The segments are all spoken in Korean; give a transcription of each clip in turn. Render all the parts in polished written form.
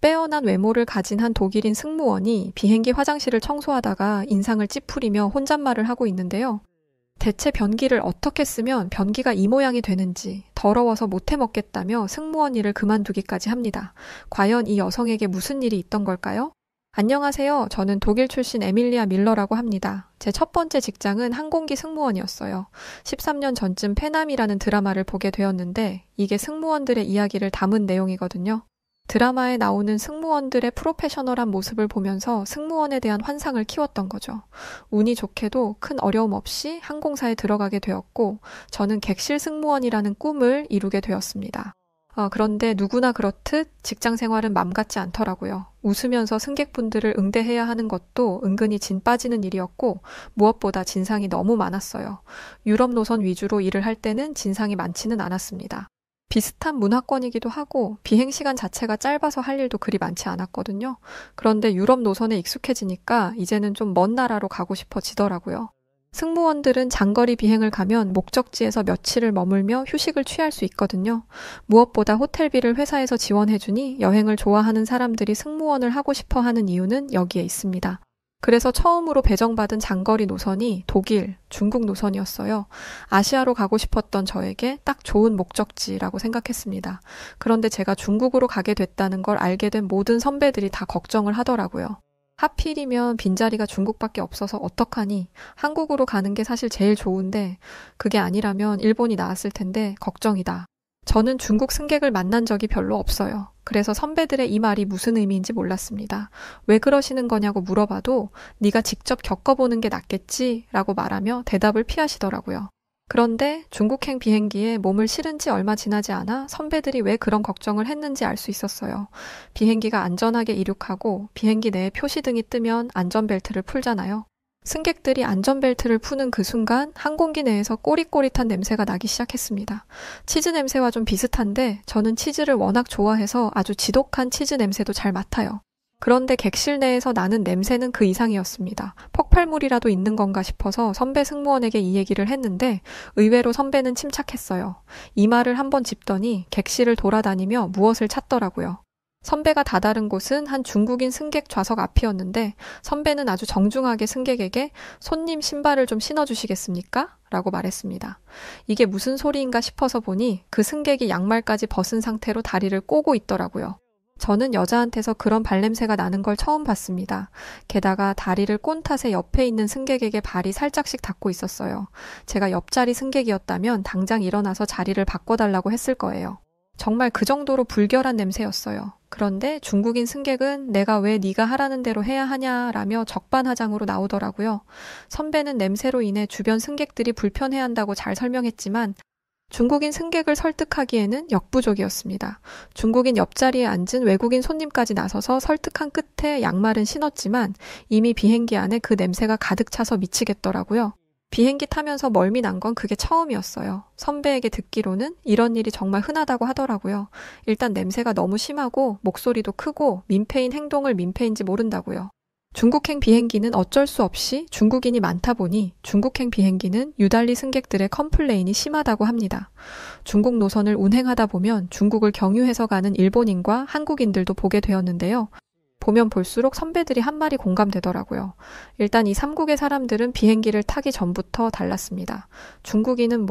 빼어난 외모를 가진 한 독일인 승무원이 비행기 화장실을 청소하다가 인상을 찌푸리며 혼잣말을 하고 있는데요. 대체 변기를 어떻게 쓰면 변기가 이 모양이 되는지 더러워서 못해 먹겠다며 승무원 일을 그만두기까지 합니다. 과연 이 여성에게 무슨 일이 있던 걸까요? 안녕하세요. 저는 독일 출신 에밀리아 밀러라고 합니다. 제 첫 번째 직장은 항공기 승무원이었어요. 13년 전쯤 페남이라는 드라마를 보게 되었는데 이게 승무원들의 이야기를 담은 내용이거든요. 드라마에 나오는 승무원들의 프로페셔널한 모습을 보면서 승무원에 대한 환상을 키웠던 거죠. 운이 좋게도 큰 어려움 없이 항공사에 들어가게 되었고 저는 객실 승무원이라는 꿈을 이루게 되었습니다. 그런데 누구나 그렇듯 직장 생활은 맘 같지 않더라고요. 웃으면서 승객분들을 응대해야 하는 것도 은근히 진 빠지는 일이었고 무엇보다 진상이 너무 많았어요. 유럽 노선 위주로 일을 할 때는 진상이 많지는 않았습니다. 비슷한 문화권이기도 하고 비행시간 자체가 짧아서 할 일도 그리 많지 않았거든요. 그런데 유럽 노선에 익숙해지니까 이제는 좀 먼 나라로 가고 싶어지더라고요. 승무원들은 장거리 비행을 가면 목적지에서 며칠을 머물며 휴식을 취할 수 있거든요. 무엇보다 호텔비를 회사에서 지원해주니 여행을 좋아하는 사람들이 승무원을 하고 싶어 하는 이유는 여기에 있습니다. 그래서 처음으로 배정받은 장거리 노선이 독일, 중국 노선이었어요. 아시아로 가고 싶었던 저에게 딱 좋은 목적지라고 생각했습니다. 그런데 제가 중국으로 가게 됐다는 걸 알게 된 모든 선배들이 다 걱정을 하더라고요. 하필이면 빈자리가 중국밖에 없어서 어떡하니? 한국으로 가는 게 사실 제일 좋은데 그게 아니라면 일본이 나았을 텐데 걱정이다. 저는 중국 승객을 만난 적이 별로 없어요. 그래서 선배들의 이 말이 무슨 의미인지 몰랐습니다. 왜 그러시는 거냐고 물어봐도 네가 직접 겪어보는 게 낫겠지 라고 말하며 대답을 피하시더라고요. 그런데 중국행 비행기에 몸을 실은 지 얼마 지나지 않아 선배들이 왜 그런 걱정을 했는지 알 수 있었어요. 비행기가 안전하게 이륙하고 비행기 내에 표시등이 뜨면 안전벨트를 풀잖아요. 승객들이 안전벨트를 푸는 그 순간 항공기 내에서 꼬릿꼬릿한 냄새가 나기 시작했습니다. 치즈 냄새와 좀 비슷한데 저는 치즈를 워낙 좋아해서 아주 지독한 치즈 냄새도 잘 맡아요. 그런데 객실 내에서 나는 냄새는 그 이상이었습니다. 폭발물이라도 있는 건가 싶어서 선배 승무원에게 이 얘기를 했는데 의외로 선배는 침착했어요. 이마를 한번 짚더니 객실을 돌아다니며 무엇을 찾더라고요. 선배가 다다른 곳은 한 중국인 승객 좌석 앞이었는데 선배는 아주 정중하게 승객에게 손님 신발을 좀 신어주시겠습니까? 라고 말했습니다. 이게 무슨 소리인가 싶어서 보니 그 승객이 양말까지 벗은 상태로 다리를 꼬고 있더라고요. 저는 여자한테서 그런 발냄새가 나는 걸 처음 봤습니다. 게다가 다리를 꼰 탓에 옆에 있는 승객에게 발이 살짝씩 닿고 있었어요. 제가 옆자리 승객이었다면 당장 일어나서 자리를 바꿔달라고 했을 거예요. 정말 그 정도로 불결한 냄새였어요. 그런데 중국인 승객은 내가 왜 네가 하라는 대로 해야 하냐라며 적반하장으로 나오더라고요. 선배는 냄새로 인해 주변 승객들이 불편해한다고 잘 설명했지만 중국인 승객을 설득하기에는 역부족이었습니다. 중국인 옆자리에 앉은 외국인 손님까지 나서서 설득한 끝에 양말은 신었지만 이미 비행기 안에 그 냄새가 가득 차서 미치겠더라고요. 비행기 타면서 멀미 난 건 그게 처음이었어요. 선배에게 듣기로는 이런 일이 정말 흔하다고 하더라고요. 일단 냄새가 너무 심하고 목소리도 크고 민폐인 행동을 민폐인지 모른다고요. 중국행 비행기는 어쩔 수 없이 중국인이 많다 보니 중국행 비행기는 유달리 승객들의 컴플레인이 심하다고 합니다. 중국 노선을 운행하다 보면 중국을 경유해서 가는 일본인과 한국인들도 보게 되었는데요. 보면 볼수록 선배들이 한 말이 공감되더라고요. 일단 이 삼국의 사람들은 비행기를 타기 전부터 달랐습니다. 중국인은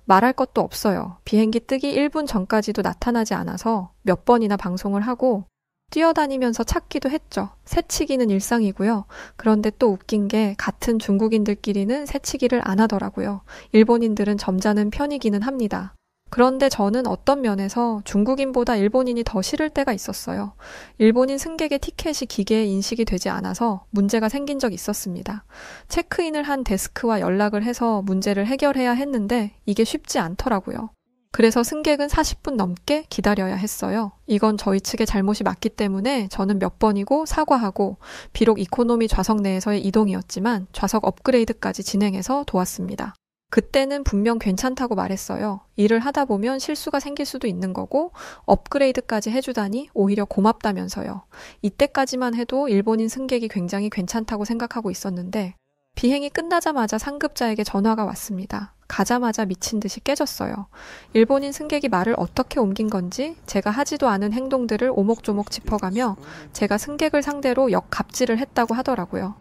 말할 것도 없어요. 비행기 뜨기 1분 전까지도 나타나지 않아서 몇 번이나 방송을 하고 뛰어다니면서 찾기도 했죠. 새치기는 일상이고요. 그런데 또 웃긴 게 같은 중국인들끼리는 새치기를 안 하더라고요. 일본인들은 점잖은 편이기는 합니다. 그런데 저는 어떤 면에서 중국인보다 일본인이 더 싫을 때가 있었어요. 일본인 승객의 티켓이 기계에 인식이 되지 않아서 문제가 생긴 적이 있었습니다. 체크인을 한 데스크와 연락을 해서 문제를 해결해야 했는데 이게 쉽지 않더라고요. 그래서 승객은 40분 넘게 기다려야 했어요. 이건 저희 측의 잘못이 맞기 때문에 저는 몇 번이고 사과하고 비록 이코노미 좌석 내에서의 이동이었지만 좌석 업그레이드까지 진행해서 도왔습니다. 그때는 분명 괜찮다고 말했어요. 일을 하다 보면 실수가 생길 수도 있는 거고 업그레이드까지 해주다니 오히려 고맙다면서요. 이때까지만 해도 일본인 승객이 굉장히 괜찮다고 생각하고 있었는데 비행이 끝나자마자 상급자에게 전화가 왔습니다. 가자마자 미친 듯이 깨졌어요. 일본인 승객이 말을 어떻게 옮긴 건지 제가 하지도 않은 행동들을 오목조목 짚어가며 제가 승객을 상대로 역갑질을 했다고 하더라고요.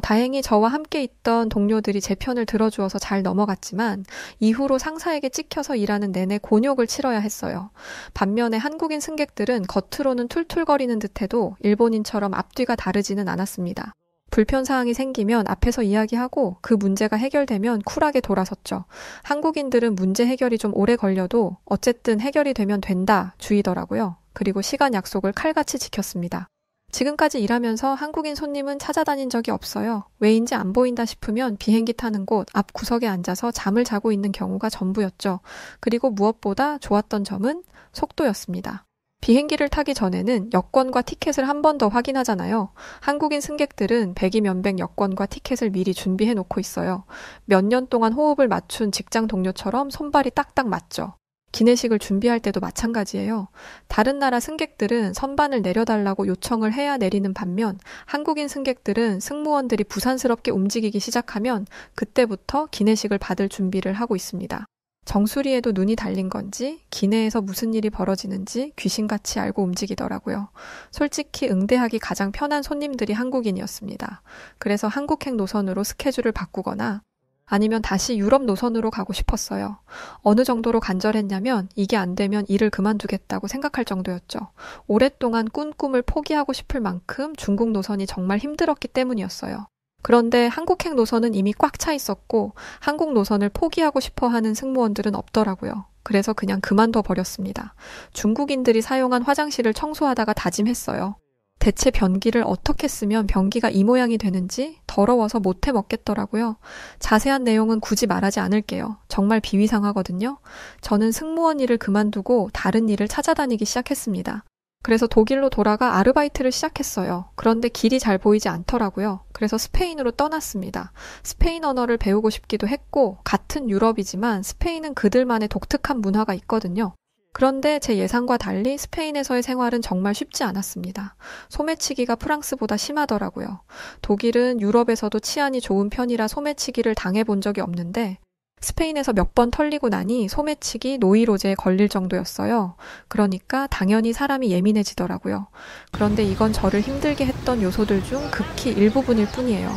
다행히 저와 함께 있던 동료들이 제 편을 들어주어서 잘 넘어갔지만 이후로 상사에게 찍혀서 일하는 내내 곤욕을 치러야 했어요. 반면에 한국인 승객들은 겉으로는 툴툴거리는 듯해도 일본인처럼 앞뒤가 다르지는 않았습니다. 불편사항이 생기면 앞에서 이야기하고 그 문제가 해결되면 쿨하게 돌아섰죠. 한국인들은 문제 해결이 좀 오래 걸려도 어쨌든 해결이 되면 된다 주의더라고요. 그리고 시간 약속을 칼같이 지켰습니다. 지금까지 일하면서 한국인 손님은 찾아다닌 적이 없어요. 왜인지 안 보인다 싶으면 비행기 타는 곳 앞 구석에 앉아서 잠을 자고 있는 경우가 전부였죠. 그리고 무엇보다 좋았던 점은 속도였습니다. 비행기를 타기 전에는 여권과 티켓을 한 번 더 확인하잖아요. 한국인 승객들은 백이면백 여권과 티켓을 미리 준비해 놓고 있어요. 몇 년 동안 호흡을 맞춘 직장 동료처럼 손발이 딱딱 맞죠. 기내식을 준비할 때도 마찬가지예요. 다른 나라 승객들은 선반을 내려달라고 요청을 해야 내리는 반면 한국인 승객들은 승무원들이 부산스럽게 움직이기 시작하면 그때부터 기내식을 받을 준비를 하고 있습니다. 정수리에도 눈이 달린 건지 기내에서 무슨 일이 벌어지는지 귀신같이 알고 움직이더라고요. 솔직히 응대하기 가장 편한 손님들이 한국인이었습니다. 그래서 한국행 노선으로 스케줄을 바꾸거나 아니면 다시 유럽 노선으로 가고 싶었어요. 어느 정도로 간절했냐면 이게 안 되면 일을 그만두겠다고 생각할 정도였죠. 오랫동안 꾼 꿈을 포기하고 싶을 만큼 중국 노선이 정말 힘들었기 때문이었어요. 그런데 한국행 노선은 이미 꽉 차 있었고 한국 노선을 포기하고 싶어 하는 승무원들은 없더라고요. 그래서 그냥 그만둬 버렸습니다. 중국인들이 사용한 화장실을 청소하다가 다짐했어요. 대체 변기를 어떻게 쓰면 변기가 이 모양이 되는지 더러워서 못해 먹겠더라고요. 자세한 내용은 굳이 말하지 않을게요. 정말 비위상하거든요. 저는 승무원 일을 그만두고 다른 일을 찾아다니기 시작했습니다. 그래서 독일로 돌아가 아르바이트를 시작했어요. 그런데 길이 잘 보이지 않더라고요. 그래서 스페인으로 떠났습니다. 스페인 언어를 배우고 싶기도 했고 같은 유럽이지만 스페인은 그들만의 독특한 문화가 있거든요. 그런데 제 예상과 달리 스페인에서의 생활은 정말 쉽지 않았습니다. 소매치기가 프랑스보다 심하더라고요. 독일은 유럽에서도 치안이 좋은 편이라 소매치기를 당해본 적이 없는데 스페인에서 몇 번 털리고 나니 소매치기, 노이로제에 걸릴 정도였어요. 그러니까 당연히 사람이 예민해지더라고요. 그런데 이건 저를 힘들게 했던 요소들 중 극히 일부분일 뿐이에요.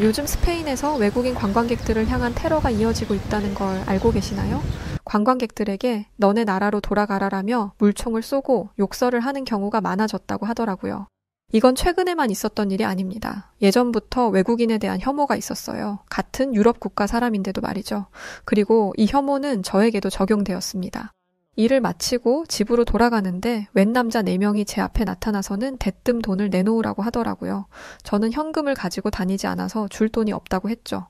요즘 스페인에서 외국인 관광객들을 향한 테러가 이어지고 있다는 걸 알고 계시나요? 관광객들에게 너네 나라로 돌아가라라며 물총을 쏘고 욕설을 하는 경우가 많아졌다고 하더라고요. 이건 최근에만 있었던 일이 아닙니다. 예전부터 외국인에 대한 혐오가 있었어요. 같은 유럽 국가 사람인데도 말이죠. 그리고 이 혐오는 저에게도 적용되었습니다. 일을 마치고 집으로 돌아가는데 웬 남자 4명이 제 앞에 나타나서는 대뜸 돈을 내놓으라고 하더라고요. 저는 현금을 가지고 다니지 않아서 줄 돈이 없다고 했죠.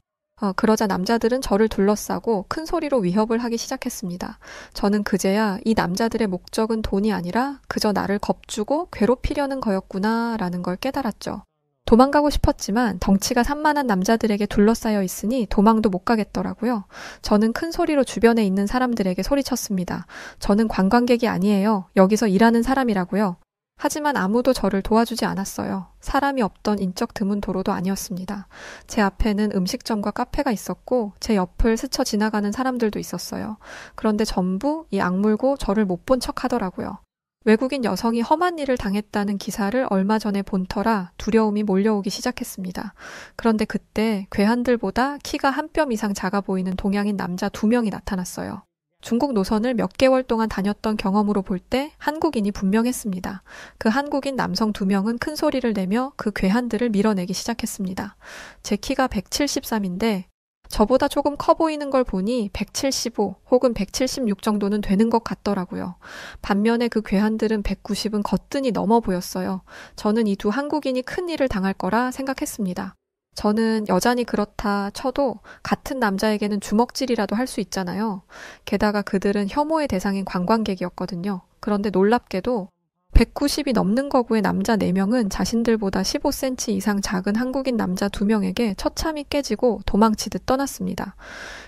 그러자 남자들은 저를 둘러싸고 큰 소리로 위협을 하기 시작했습니다. 저는 그제야 이 남자들의 목적은 돈이 아니라 그저 나를 겁주고 괴롭히려는 거였구나 라는 걸 깨달았죠. 도망가고 싶었지만 덩치가 산만한 남자들에게 둘러싸여 있으니 도망도 못 가겠더라고요. 저는 큰 소리로 주변에 있는 사람들에게 소리쳤습니다. 저는 관광객이 아니에요. 여기서 일하는 사람이라고요. 하지만 아무도 저를 도와주지 않았어요. 사람이 없던 인적 드문 도로도 아니었습니다. 제 앞에는 음식점과 카페가 있었고 제 옆을 스쳐 지나가는 사람들도 있었어요. 그런데 전부 이 악물고 저를 못 본 척 하더라고요. 외국인 여성이 험한 일을 당했다는 기사를 얼마 전에 본 터라 두려움이 몰려오기 시작했습니다. 그런데 그때 괴한들보다 키가 한 뼘 이상 작아 보이는 동양인 남자 2명이 나타났어요. 중국 노선을 몇 개월 동안 다녔던 경험으로 볼 때 한국인이 분명했습니다. 그 한국인 남성 2명은 큰 소리를 내며 그 괴한들을 밀어내기 시작했습니다. 제 키가 173인데 저보다 조금 커 보이는 걸 보니 175 혹은 176 정도는 되는 것 같더라고요. 반면에 그 괴한들은 190은 거뜬히 넘어 보였어요. 저는 이 두 한국인이 큰 일을 당할 거라 생각했습니다. 저는 여전히 그렇다 쳐도 같은 남자에게는 주먹질이라도 할 수 있잖아요. 게다가 그들은 혐오의 대상인 관광객이었거든요. 그런데 놀랍게도 190이 넘는 거구의 남자 4명은 자신들보다 15cm 이상 작은 한국인 남자 2명에게 처참히 깨지고 도망치듯 떠났습니다.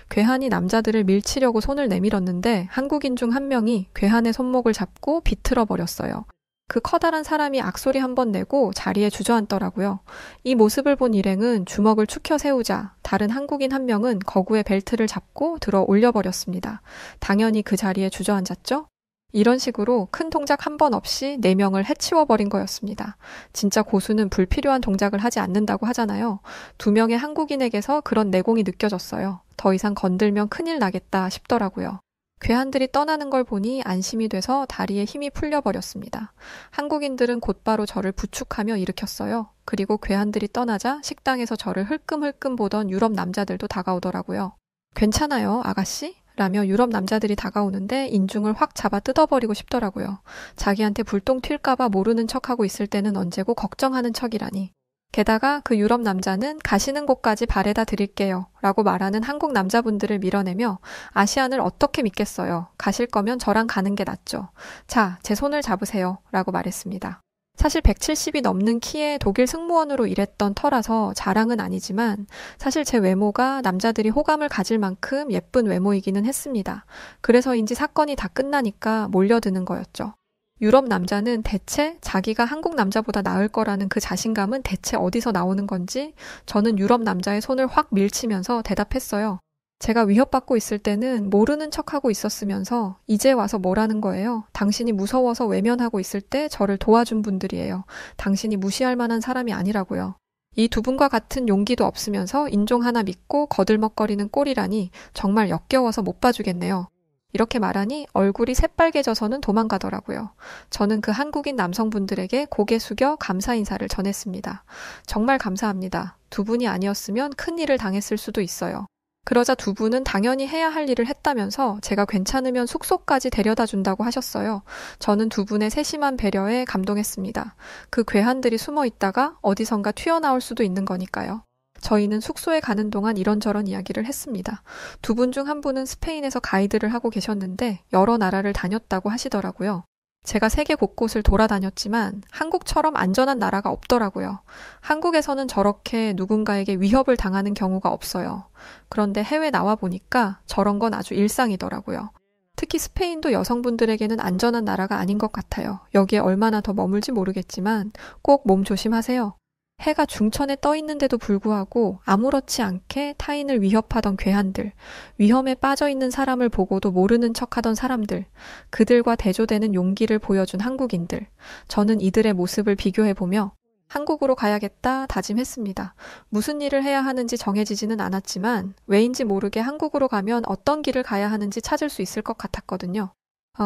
괴한이 남자들을 밀치려고 손을 내밀었는데 한국인 중 한 명이 괴한의 손목을 잡고 비틀어 버렸어요. 그 커다란 사람이 악소리 한 번 내고 자리에 주저앉더라고요. 이 모습을 본 일행은 주먹을 축혀 세우자 다른 한국인 한 명은 거구의 벨트를 잡고 들어 올려버렸습니다. 당연히 그 자리에 주저앉았죠? 이런 식으로 큰 동작 한 번 없이 4명을 해치워버린 거였습니다. 진짜 고수는 불필요한 동작을 하지 않는다고 하잖아요. 2명의 한국인에게서 그런 내공이 느껴졌어요. 더 이상 건들면 큰일 나겠다 싶더라고요. 괴한들이 떠나는 걸 보니 안심이 돼서 다리에 힘이 풀려버렸습니다. 한국인들은 곧바로 저를 부축하며 일으켰어요. 그리고 괴한들이 떠나자 식당에서 저를 흘끔흘끔 보던 유럽 남자들도 다가오더라고요. 괜찮아요, 아가씨? 라며 유럽 남자들이 다가오는데 인중을 확 잡아 뜯어버리고 싶더라고요. 자기한테 불똥 튈까봐 모르는 척하고 있을 때는 언제고 걱정하는 척이라니. 게다가 그 유럽 남자는 가시는 곳까지 바래다 드릴게요 라고 말하는 한국 남자분들을 밀어내며 아시안을 어떻게 믿겠어요. 가실 거면 저랑 가는 게 낫죠. 자, 제 손을 잡으세요 라고 말했습니다. 사실 170이 넘는 키에 독일 승무원으로 일했던 터라서 자랑은 아니지만 사실 제 외모가 남자들이 호감을 가질 만큼 예쁜 외모이기는 했습니다. 그래서인지 사건이 다 끝나니까 몰려드는 거였죠. 유럽 남자는 대체 자기가 한국 남자보다 나을 거라는 그 자신감은 대체 어디서 나오는 건지 저는 유럽 남자의 손을 확 밀치면서 대답했어요. 제가 위협받고 있을 때는 모르는 척하고 있었으면서 이제 와서 뭐라는 거예요. 당신이 무서워서 외면하고 있을 때 저를 도와준 분들이에요. 당신이 무시할 만한 사람이 아니라고요. 이 2분과 같은 용기도 없으면서 인종 하나 믿고 거들먹거리는 꼴이라니 정말 역겨워서 못 봐주겠네요. 이렇게 말하니 얼굴이 새빨개져서는 도망가더라고요. 저는 그 한국인 남성분들에게 고개 숙여 감사 인사를 전했습니다. 정말 감사합니다. 2분이 아니었으면 큰일을 당했을 수도 있어요. 그러자 2분은 당연히 해야 할 일을 했다면서 제가 괜찮으면 숙소까지 데려다 준다고 하셨어요. 저는 2분의 세심한 배려에 감동했습니다. 그 괴한들이 숨어 있다가 어디선가 튀어나올 수도 있는 거니까요. 저희는 숙소에 가는 동안 이런저런 이야기를 했습니다. 2분 중 한 분은 스페인에서 가이드를 하고 계셨는데 여러 나라를 다녔다고 하시더라고요. 제가 세계 곳곳을 돌아다녔지만 한국처럼 안전한 나라가 없더라고요. 한국에서는 저렇게 누군가에게 위협을 당하는 경우가 없어요. 그런데 해외 나와 보니까 저런 건 아주 일상이더라고요. 특히 스페인도 여성분들에게는 안전한 나라가 아닌 것 같아요. 여기에 얼마나 더 머물지 모르겠지만 꼭 몸 조심하세요. 해가 중천에 떠 있는데도 불구하고 아무렇지 않게 타인을 위협하던 괴한들, 위험에 빠져 있는 사람을 보고도 모르는 척하던 사람들, 그들과 대조되는 용기를 보여준 한국인들, 저는 이들의 모습을 비교해보며 한국으로 가야겠다 다짐했습니다. 무슨 일을 해야 하는지 정해지지는 않았지만 왜인지 모르게 한국으로 가면 어떤 길을 가야 하는지 찾을 수 있을 것 같았거든요.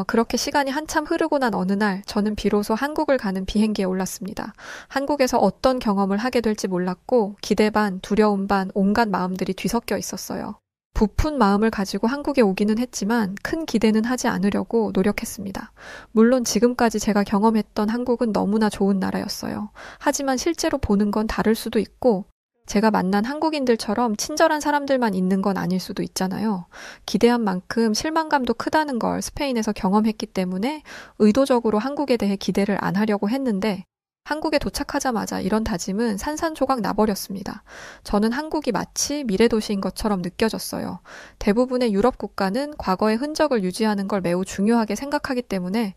그렇게 시간이 한참 흐르고 난 어느 날 저는 비로소 한국을 가는 비행기에 올랐습니다. 한국에서 어떤 경험을 하게 될지 몰랐고 기대 반, 두려움 반, 온갖 마음들이 뒤섞여 있었어요. 부푼 마음을 가지고 한국에 오기는 했지만 큰 기대는 하지 않으려고 노력했습니다. 물론 지금까지 제가 경험했던 한국은 너무나 좋은 나라였어요. 하지만 실제로 보는 건 다를 수도 있고 제가 만난 한국인들처럼 친절한 사람들만 있는 건 아닐 수도 있잖아요. 기대한 만큼 실망감도 크다는 걸 스페인에서 경험했기 때문에 의도적으로 한국에 대해 기대를 안 하려고 했는데 한국에 도착하자마자 이런 다짐은 산산조각 나버렸습니다. 저는 한국이 마치 미래도시인 것처럼 느껴졌어요. 대부분의 유럽 국가는 과거의 흔적을 유지하는 걸 매우 중요하게 생각하기 때문에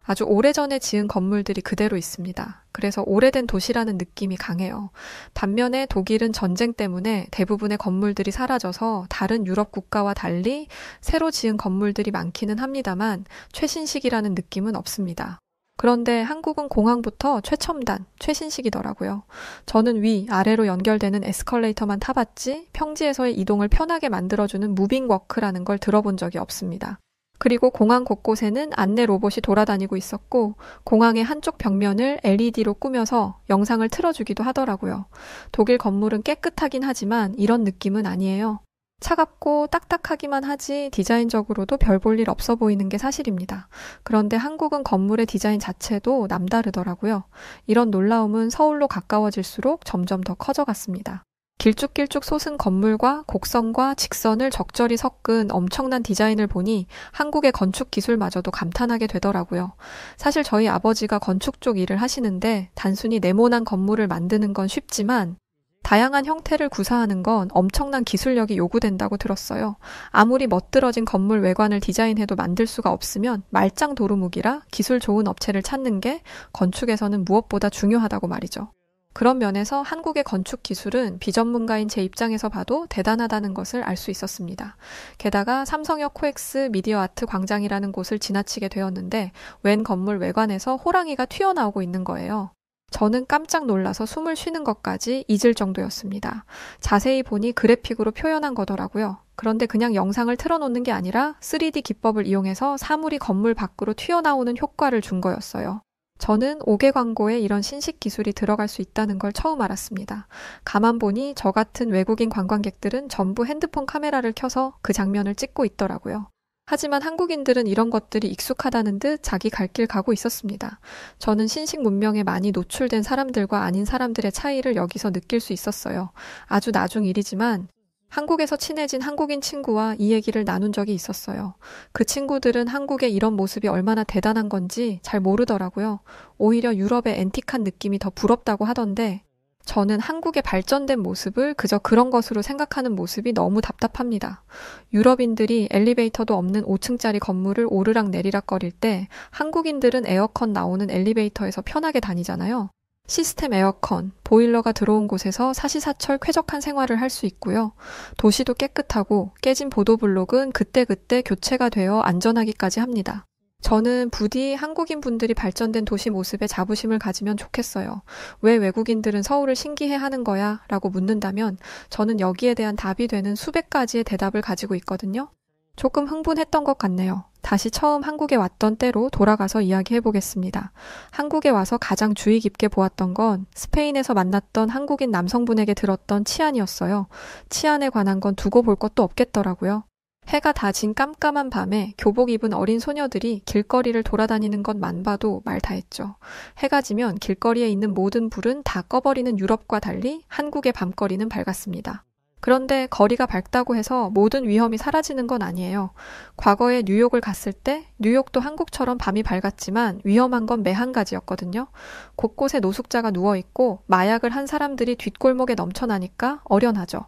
아주 오래전에 지은 건물들이 그대로 있습니다. 그래서 오래된 도시라는 느낌이 강해요. 반면에 독일은 전쟁 때문에 대부분의 건물들이 사라져서 다른 유럽 국가와 달리 새로 지은 건물들이 많기는 합니다만 최신식이라는 느낌은 없습니다. 그런데 한국은 공항부터 최첨단, 최신식이더라고요. 저는 위, 아래로 연결되는 에스컬레이터만 타봤지 평지에서의 이동을 편하게 만들어주는 무빙워크라는 걸 들어본 적이 없습니다. 그리고 공항 곳곳에는 안내 로봇이 돌아다니고 있었고 공항의 한쪽 벽면을 LED로 꾸며서 영상을 틀어주기도 하더라고요. 독일 건물은 깨끗하긴 하지만 이런 느낌은 아니에요. 차갑고 딱딱하기만 하지 디자인적으로도 별 볼 일 없어 보이는 게 사실입니다. 그런데 한국은 건물의 디자인 자체도 남다르더라고요. 이런 놀라움은 서울로 가까워질수록 점점 더 커져갔습니다. 길쭉길쭉 솟은 건물과 곡선과 직선을 적절히 섞은 엄청난 디자인을 보니 한국의 건축 기술마저도 감탄하게 되더라고요. 사실 저희 아버지가 건축 쪽 일을 하시는데 단순히 네모난 건물을 만드는 건 쉽지만 다양한 형태를 구사하는 건 엄청난 기술력이 요구된다고 들었어요. 아무리 멋들어진 건물 외관을 디자인해도 만들 수가 없으면 말짱 도루묵이라 기술 좋은 업체를 찾는 게 건축에서는 무엇보다 중요하다고 말이죠. 그런 면에서 한국의 건축 기술은 비전문가인 제 입장에서 봐도 대단하다는 것을 알 수 있었습니다. 게다가 삼성역 코엑스 미디어 아트 광장이라는 곳을 지나치게 되었는데 웬 건물 외관에서 호랑이가 튀어나오고 있는 거예요. 저는 깜짝 놀라서 숨을 쉬는 것까지 잊을 정도였습니다. 자세히 보니 그래픽으로 표현한 거더라고요. 그런데 그냥 영상을 틀어놓는 게 아니라 3D 기법을 이용해서 사물이 건물 밖으로 튀어나오는 효과를 준 거였어요. 저는 5개 광고에 이런 신식 기술이 들어갈 수 있다는 걸 처음 알았습니다. 가만 보니 저 같은 외국인 관광객들은 전부 핸드폰 카메라를 켜서 그 장면을 찍고 있더라고요. 하지만 한국인들은 이런 것들이 익숙하다는 듯 자기 갈 길 가고 있었습니다. 저는 신식 문명에 많이 노출된 사람들과 아닌 사람들의 차이를 여기서 느낄 수 있었어요. 아주 나중 일이지만 한국에서 친해진 한국인 친구와 이 얘기를 나눈 적이 있었어요. 그 친구들은 한국의 이런 모습이 얼마나 대단한 건지 잘 모르더라고요. 오히려 유럽의 앤틱한 느낌이 더 부럽다고 하던데 저는 한국의 발전된 모습을 그저 그런 것으로 생각하는 모습이 너무 답답합니다. 유럽인들이 엘리베이터도 없는 5층짜리 건물을 오르락 내리락 거릴 때 한국인들은 에어컨 나오는 엘리베이터에서 편하게 다니잖아요. 시스템 에어컨, 보일러가 들어온 곳에서 사시사철 쾌적한 생활을 할 수 있고요. 도시도 깨끗하고 깨진 보도블록은 그때그때 교체가 되어 안전하기까지 합니다. 저는 부디 한국인 분들이 발전된 도시 모습에 자부심을 가지면 좋겠어요. 왜 외국인들은 서울을 신기해하는 거야? 라고 묻는다면 저는 여기에 대한 답이 되는 수백 가지의 대답을 가지고 있거든요. 조금 흥분했던 것 같네요. 다시 처음 한국에 왔던 때로 돌아가서 이야기해 보겠습니다. 한국에 와서 가장 주의 깊게 보았던 건 스페인에서 만났던 한국인 남성분에게 들었던 치안이었어요. 치안에 관한 건 두고 볼 것도 없겠더라고요. 해가 다 진 깜깜한 밤에 교복 입은 어린 소녀들이 길거리를 돌아다니는 것만 봐도 말 다 했죠. 해가 지면 길거리에 있는 모든 불은 다 꺼버리는 유럽과 달리 한국의 밤거리는 밝았습니다. 그런데 거리가 밝다고 해서 모든 위험이 사라지는 건 아니에요. 과거에 뉴욕을 갔을 때 뉴욕도 한국처럼 밤이 밝았지만 위험한 건 매 한 가지였거든요. 곳곳에 노숙자가 누워있고 마약을 한 사람들이 뒷골목에 넘쳐나니까 어련하죠.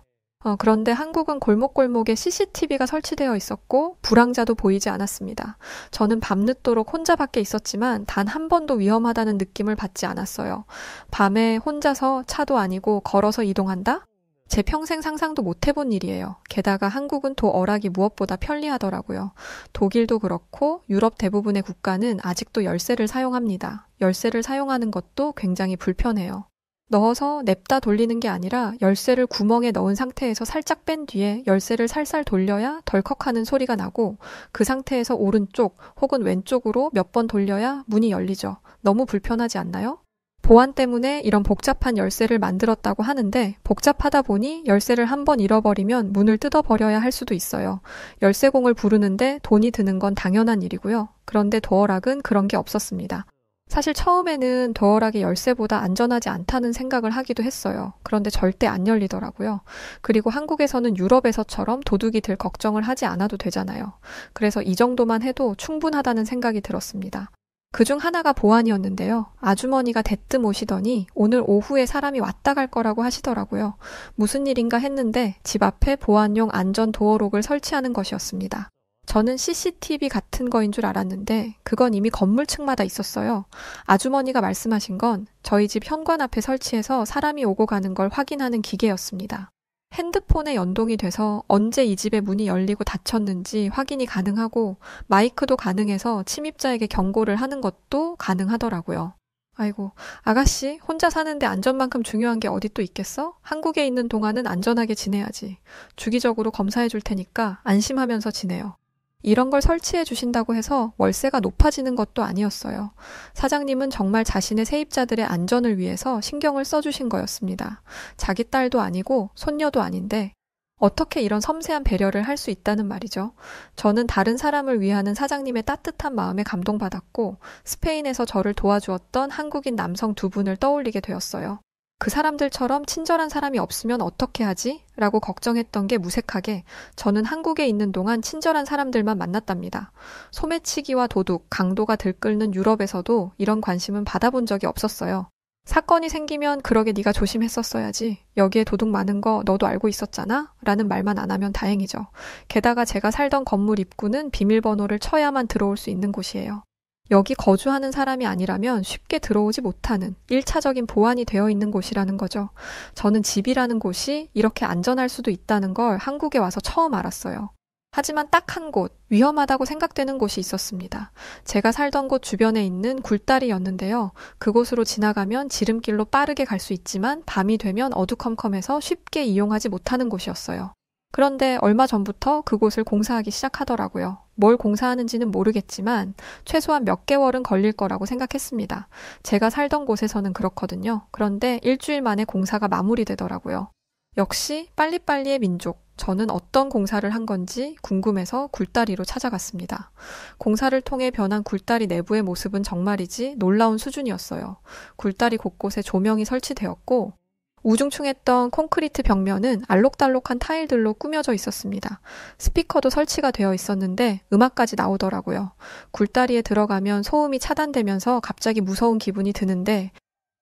그런데 한국은 골목골목에 CCTV가 설치되어 있었고 불황자도 보이지 않았습니다. 저는 밤늦도록 혼자 밖에 있었지만 단 한 번도 위험하다는 느낌을 받지 않았어요. 밤에 혼자서 차도 아니고 걸어서 이동한다? 제 평생 상상도 못 해본 일이에요. 게다가 한국은 도어락이 무엇보다 편리하더라고요. 독일도 그렇고 유럽 대부분의 국가는 아직도 열쇠를 사용합니다. 열쇠를 사용하는 것도 굉장히 불편해요. 넣어서 냅다 돌리는 게 아니라 열쇠를 구멍에 넣은 상태에서 살짝 뺀 뒤에 열쇠를 살살 돌려야 덜컥하는 소리가 나고 그 상태에서 오른쪽 혹은 왼쪽으로 몇 번 돌려야 문이 열리죠. 너무 불편하지 않나요? 보안 때문에 이런 복잡한 열쇠를 만들었다고 하는데 복잡하다 보니 열쇠를 한번 잃어버리면 문을 뜯어버려야 할 수도 있어요. 열쇠공을 부르는데 돈이 드는 건 당연한 일이고요. 그런데 도어락은 그런 게 없었습니다. 사실 처음에는 도어락이 열쇠보다 안전하지 않다는 생각을 하기도 했어요. 그런데 절대 안 열리더라고요. 그리고 한국에서는 유럽에서처럼 도둑이 들 걱정을 하지 않아도 되잖아요. 그래서 이 정도만 해도 충분하다는 생각이 들었습니다. 그중 하나가 보안이었는데요. 아주머니가 대뜸 오시더니 오늘 오후에 사람이 왔다 갈 거라고 하시더라고요. 무슨 일인가 했는데 집 앞에 보안용 안전 도어록을 설치하는 것이었습니다. 저는 CCTV 같은 거인 줄 알았는데 그건 이미 건물층마다 있었어요. 아주머니가 말씀하신 건 저희 집 현관 앞에 설치해서 사람이 오고 가는 걸 확인하는 기계였습니다. 핸드폰에 연동이 돼서 언제 이 집의 문이 열리고 닫혔는지 확인이 가능하고 마이크도 가능해서 침입자에게 경고를 하는 것도 가능하더라고요. 아이고, 아가씨, 혼자 사는데 안전만큼 중요한 게 어디 또 있겠어? 한국에 있는 동안은 안전하게 지내야지. 주기적으로 검사해 줄 테니까 안심하면서 지내요. 이런 걸 설치해 주신다고 해서 월세가 높아지는 것도 아니었어요. 사장님은 정말 자신의 세입자들의 안전을 위해서 신경을 써주신 거였습니다. 자기 딸도 아니고 손녀도 아닌데 어떻게 이런 섬세한 배려를 할 수 있다는 말이죠. 저는 다른 사람을 위하는 사장님의 따뜻한 마음에 감동받았고 스페인에서 저를 도와주었던 한국인 남성 두 분을 떠올리게 되었어요. 그 사람들처럼 친절한 사람이 없으면 어떻게 하지? 라고 걱정했던 게 무색하게 저는 한국에 있는 동안 친절한 사람들만 만났답니다. 소매치기와 도둑, 강도가 들끓는 유럽에서도 이런 관심은 받아본 적이 없었어요. 사건이 생기면 그러게 네가 조심했었어야지. 여기에 도둑 많은 거 너도 알고 있었잖아? 라는 말만 안 하면 다행이죠. 게다가 제가 살던 건물 입구는 비밀번호를 쳐야만 들어올 수 있는 곳이에요. 여기 거주하는 사람이 아니라면 쉽게 들어오지 못하는 1차적인 보안이 되어 있는 곳이라는 거죠. 저는 집이라는 곳이 이렇게 안전할 수도 있다는 걸 한국에 와서 처음 알았어요. 하지만 딱 한 곳, 위험하다고 생각되는 곳이 있었습니다. 제가 살던 곳 주변에 있는 굴다리였는데요. 그곳으로 지나가면 지름길로 빠르게 갈 수 있지만 밤이 되면 어두컴컴해서 쉽게 이용하지 못하는 곳이었어요. 그런데 얼마 전부터 그곳을 공사하기 시작하더라고요. 뭘 공사하는지는 모르겠지만 최소한 몇 개월은 걸릴 거라고 생각했습니다. 제가 살던 곳에서는 그렇거든요. 그런데 일주일 만에 공사가 마무리되더라고요. 역시 빨리빨리의 민족. 저는 어떤 공사를 한 건지 궁금해서 굴다리로 찾아갔습니다. 공사를 통해 변한 굴다리 내부의 모습은 정말이지 놀라운 수준이었어요. 굴다리 곳곳에 조명이 설치되었고 우중충했던 콘크리트 벽면은 알록달록한 타일들로 꾸며져 있었습니다. 스피커도 설치가 되어 있었는데 음악까지 나오더라고요. 굴다리에 들어가면 소음이 차단되면서 갑자기 무서운 기분이 드는데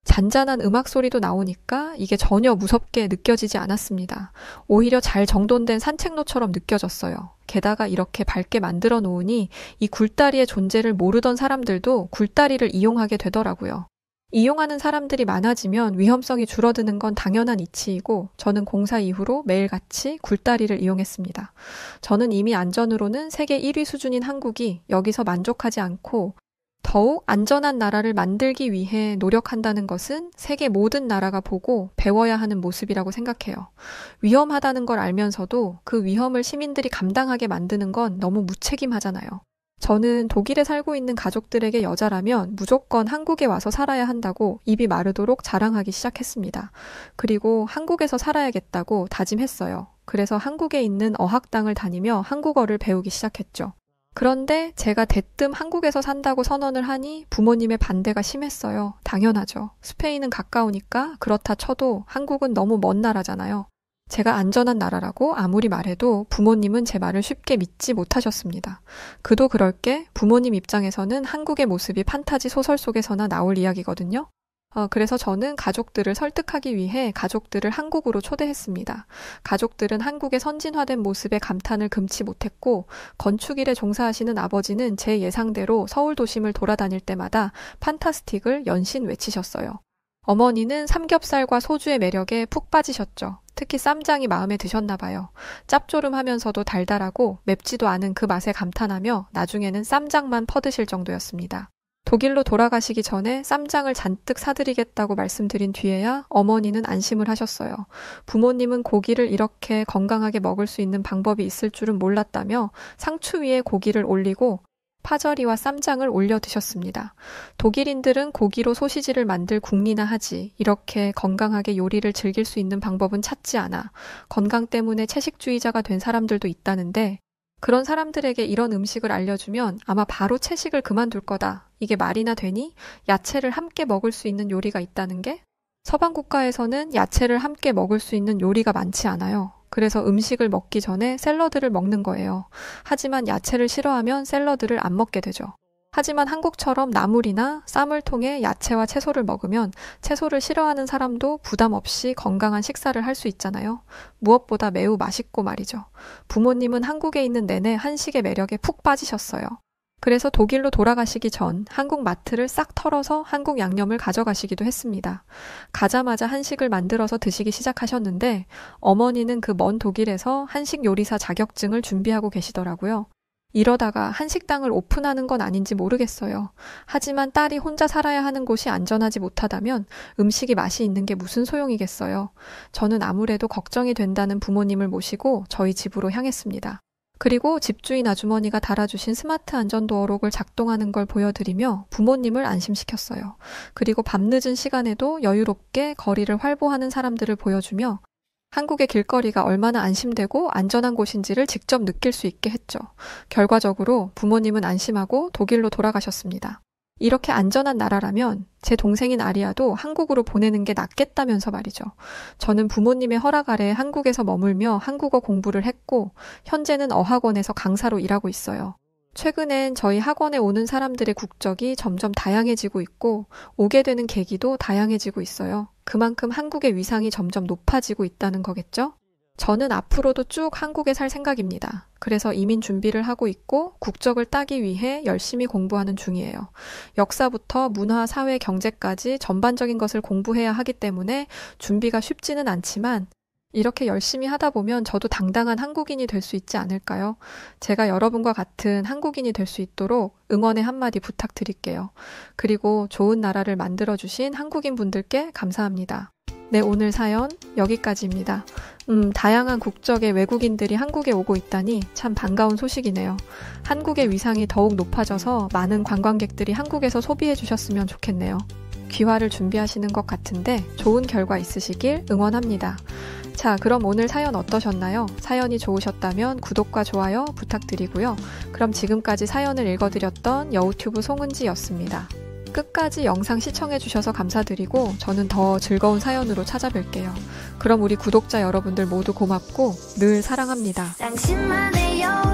잔잔한 음악 소리도 나오니까 이게 전혀 무섭게 느껴지지 않았습니다. 오히려 잘 정돈된 산책로처럼 느껴졌어요. 게다가 이렇게 밝게 만들어 놓으니 이 굴다리의 존재를 모르던 사람들도 굴다리를 이용하게 되더라고요. 이용하는 사람들이 많아지면 위험성이 줄어드는 건 당연한 이치이고 저는 공사 이후로 매일같이 굴다리를 이용했습니다. 저는 이미 안전으로는 세계 1위 수준인 한국이 여기서 만족하지 않고 더욱 안전한 나라를 만들기 위해 노력한다는 것은 세계 모든 나라가 보고 배워야 하는 모습이라고 생각해요. 위험하다는 걸 알면서도 그 위험을 시민들이 감당하게 만드는 건 너무 무책임하잖아요. 저는 독일에 살고 있는 가족들에게 여자라면 무조건 한국에 와서 살아야 한다고 입이 마르도록 자랑하기 시작했습니다. 그리고 한국에서 살아야겠다고 다짐했어요. 그래서 한국에 있는 어학당을 다니며 한국어를 배우기 시작했죠. 그런데 제가 대뜸 한국에서 산다고 선언을 하니 부모님의 반대가 심했어요. 당연하죠. 스페인은 가까우니까 그렇다 쳐도 한국은 너무 먼 나라잖아요. 제가 안전한 나라라고 아무리 말해도 부모님은 제 말을 쉽게 믿지 못하셨습니다. 그도 그럴 게 부모님 입장에서는 한국의 모습이 판타지 소설 속에서나 나올 이야기거든요. 그래서 저는 가족들을 설득하기 위해 가족들을 한국으로 초대했습니다. 가족들은 한국의 선진화된 모습에 감탄을 금치 못했고 건축일에 종사하시는 아버지는 제 예상대로 서울 도심을 돌아다닐 때마다 판타스틱을 연신 외치셨어요. 어머니는 삼겹살과 소주의 매력에 푹 빠지셨죠. 특히 쌈장이 마음에 드셨나 봐요. 짭조름하면서도 달달하고 맵지도 않은 그 맛에 감탄하며 나중에는 쌈장만 퍼드실 정도였습니다. 독일로 돌아가시기 전에 쌈장을 잔뜩 사드리겠다고 말씀드린 뒤에야 어머니는 안심을 하셨어요. 부모님은 고기를 이렇게 건강하게 먹을 수 있는 방법이 있을 줄은 몰랐다며 상추 위에 고기를 올리고 파절이와 쌈장을 올려 드셨습니다. 독일인들은 고기로 소시지를 만들 국리나 하지 이렇게 건강하게 요리를 즐길 수 있는 방법은 찾지 않아 건강 때문에 채식주의자가 된 사람들도 있다는데 그런 사람들에게 이런 음식을 알려주면 아마 바로 채식을 그만둘 거다. 이게 말이나 되니? 야채를 함께 먹을 수 있는 요리가 있다는 게? 서방 국가에서는 야채를 함께 먹을 수 있는 요리가 많지 않아요. 그래서 음식을 먹기 전에 샐러드를 먹는 거예요. 하지만 야채를 싫어하면 샐러드를 안 먹게 되죠. 하지만 한국처럼 나물이나 쌈을 통해 야채와 채소를 먹으면 채소를 싫어하는 사람도 부담 없이 건강한 식사를 할 수 있잖아요. 무엇보다 매우 맛있고 말이죠. 부모님은 한국에 있는 내내 한식의 매력에 푹 빠지셨어요. 그래서 독일로 돌아가시기 전 한국 마트를 싹 털어서 한국 양념을 가져가시기도 했습니다. 가자마자 한식을 만들어서 드시기 시작하셨는데 어머니는 그 먼 독일에서 한식 요리사 자격증을 준비하고 계시더라고요. 이러다가 한식당을 오픈하는 건 아닌지 모르겠어요. 하지만 딸이 혼자 살아야 하는 곳이 안전하지 못하다면 음식이 맛이 있는 게 무슨 소용이겠어요. 저는 아무래도 걱정이 된다는 부모님을 모시고 저희 집으로 향했습니다. 그리고 집주인 아주머니가 달아주신 스마트 안전도어록을 작동하는 걸 보여드리며 부모님을 안심시켰어요. 그리고 밤늦은 시간에도 여유롭게 거리를 활보하는 사람들을 보여주며 한국의 길거리가 얼마나 안심되고 안전한 곳인지를 직접 느낄 수 있게 했죠. 결과적으로 부모님은 안심하고 독일로 돌아가셨습니다. 이렇게 안전한 나라라면 제 동생인 아리아도 한국으로 보내는 게 낫겠다면서 말이죠. 저는 부모님의 허락 아래 한국에서 머물며 한국어 공부를 했고 현재는 어학원에서 강사로 일하고 있어요. 최근엔 저희 학원에 오는 사람들의 국적이 점점 다양해지고 있고 오게 되는 계기도 다양해지고 있어요. 그만큼 한국의 위상이 점점 높아지고 있다는 거겠죠? 저는 앞으로도 쭉 한국에 살 생각입니다. 그래서 이민 준비를 하고 있고 국적을 따기 위해 열심히 공부하는 중이에요. 역사부터 문화, 사회, 경제까지 전반적인 것을 공부해야 하기 때문에 준비가 쉽지는 않지만 이렇게 열심히 하다 보면 저도 당당한 한국인이 될 수 있지 않을까요? 제가 여러분과 같은 한국인이 될 수 있도록 응원의 한마디 부탁드릴게요. 그리고 좋은 나라를 만들어주신 한국인 분들께 감사합니다. 네, 오늘 사연 여기까지입니다. 다양한 국적의 외국인들이 한국에 오고 있다니 참 반가운 소식이네요. 한국의 위상이 더욱 높아져서 많은 관광객들이 한국에서 소비해 주셨으면 좋겠네요. 귀화를 준비하시는 것 같은데 좋은 결과 있으시길 응원합니다. 자, 그럼 오늘 사연 어떠셨나요? 사연이 좋으셨다면 구독과 좋아요 부탁드리고요. 그럼 지금까지 사연을 읽어드렸던 여우튜브 송은지였습니다. 끝까지 영상 시청해주셔서 감사드리고 저는 더 즐거운 사연으로 찾아뵐게요. 그럼 우리 구독자 여러분들 모두 고맙고 늘 사랑합니다. 당신만의 여우